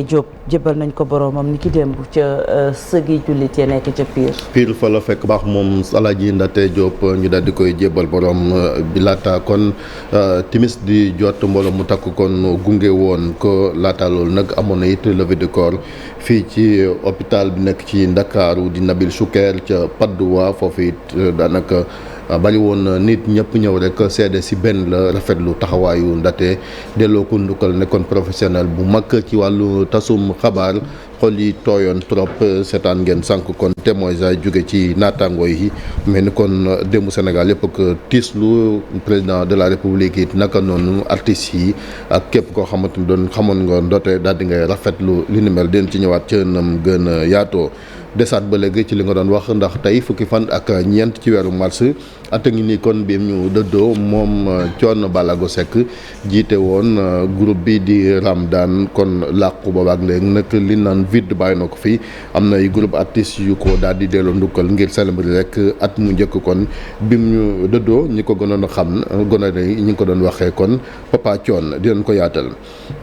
Diop jébbal nañ ko boroomam ni ki démb ca sëgi jullit ya nekk ca Pire fa la fekk baax moom Alaaji Ndate Diop ñu daal di koy jébbal borom bi laata kon timis di jot mbooloo mu takk kon gunge woon ko laata loolu nag amoon na it levée de corps fii ci hôpital bi nekk ci Ndakaaru di Nabil Choucair ca Patte d'Oie foofu it daanaka bari woon nit ñëpp ñëw rek seede si benn la rafetlu taxawaayu Ndate delloo ko ndukkal nekkoon professionnel bu mag ci wàllu tasum xabaar xol yi tooyoon trop seetaan ngeen sànq kon témoignage jóge ci naataangoo yi mel ni kon démbu Sénégal yëpp ak tiislu président de la république it naka noonu artistes yi ak képp koo xamante ni doon xamoon nga Ndate daal di ngay rafetlu li ni mel den ci ñëwaat ca nam gën a yaatoo desaat ba léegi ci li nga doon wax ndax tey fukki fan ak ñeent ci weeru mars at a ngi nii kon bi ñu dëddoo moom Thione Ballago Seck jiite woon groupe bi di Ramdan kon làqu boobaak léegi nag li naan vide bàyyi na ko fi am na ay groupe artistes yu ko daal di delloo ndukkal ngir célébrer rek at mu njëkk kon bim ñu dëddoo ñi ko gënoon a xam gone yi ñi ngi ko doon waxee kon Papa Thione dinañ ko yaatal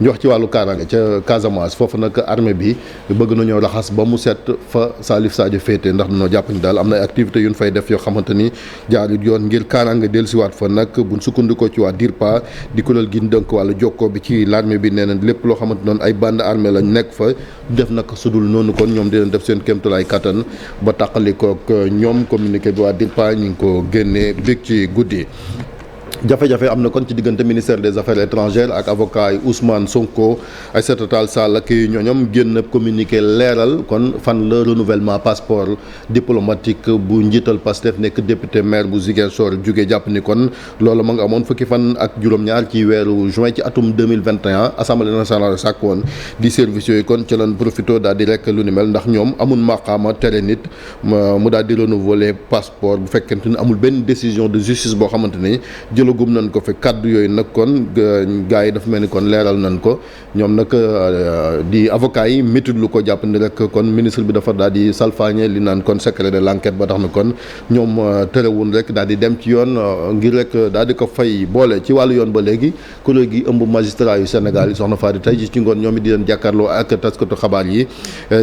ñu wax ci wàllu kaaraange ca Casamance foofu nag armée bi bëgg nañoo raxas ba mu set fa Salif Sadio féete ndax dañoo jàpp ni daal am na ay activités yu ñu fay def yoo xamante ni jaarut yoon ngir kaaraange dellusiwaat fa nag buñ sukkandikoo ci waa DIRPA di kuréel gi ndënk wàllu jokkoo bi ci l'armée bi nee na lépp loo xamante noonu ay bande armée lañ nekk fa def naka sudul noonu kon ñoom dinañ def seen kéemtulaay kattan ba tàqalikook ñoom communiqué bi waa DIRPA ñu ngi ko génnee bég ci guddi. jafe-jafe am na kon ci diggante ministère des affaires étrangères ak avocat yi Ousmane Sonko Aïssata Tall Sall ak ñooñam génn communiqué leeral kon fan la renouvellement passeport diplomatique bu njiital Pastef nekk député maire bu Ziguinchor jóge jàpp ni kon loolu ma nga amoon fukki fan ak juróom-ñaar ci weeru juin ci atum 2021 assemblée nationale sàkk woon di service yooyu kon ci lan profito daal di rek lu ni mel ndax ñoom amul maqaama tere nit mu daal di renouveler passeport bu fekkente ni amul benn décision de justice boo xamante ni jëlagum nañ ko fi kaddu yooyu nag kon gars yi dafa mel ni kon leeral nañ ko ñoom nag di avocat yi métud lu ko jàpp ni rek kon ministre bi dafa daal di salfaañe li naan kon secret de l'enquête ba tax na kon ñoom terewul rek daal di dem ci yoon ngir rek daal di ko fay boole ci wàllu yoon ba léegi kuréel gi ëmb magistrat yu Sénégal yi soxna Fadi tey ji ci ngoon ñoom it di leen jàkkaarloo ak taskatu xabaar yi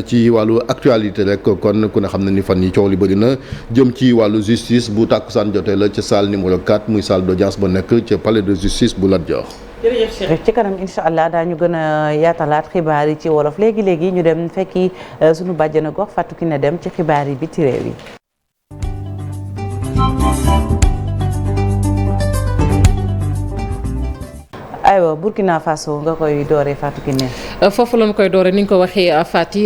ci wàllu actualité rek kon ku ne xam ne ni fan yi coow li bëri na jëm ci wàllu justice bu tàkkusaan jotee la ca salle numéro 4 muy salle d'audience ba nekk ca palais de justice bu Lat Dior. jërëjëf Cheikh ci kanam incha allah daañu gën a yaatalaat xibaar yi ci wolof léegi ñu dem fekki sunu bàjjana gox Fatou Kiné dem ci xibaar yi biti réew yi. aywa Burkina Faso nga koy dooree Fatou Kiné. foofu lañ koy dooree ni nga ko waxee Fati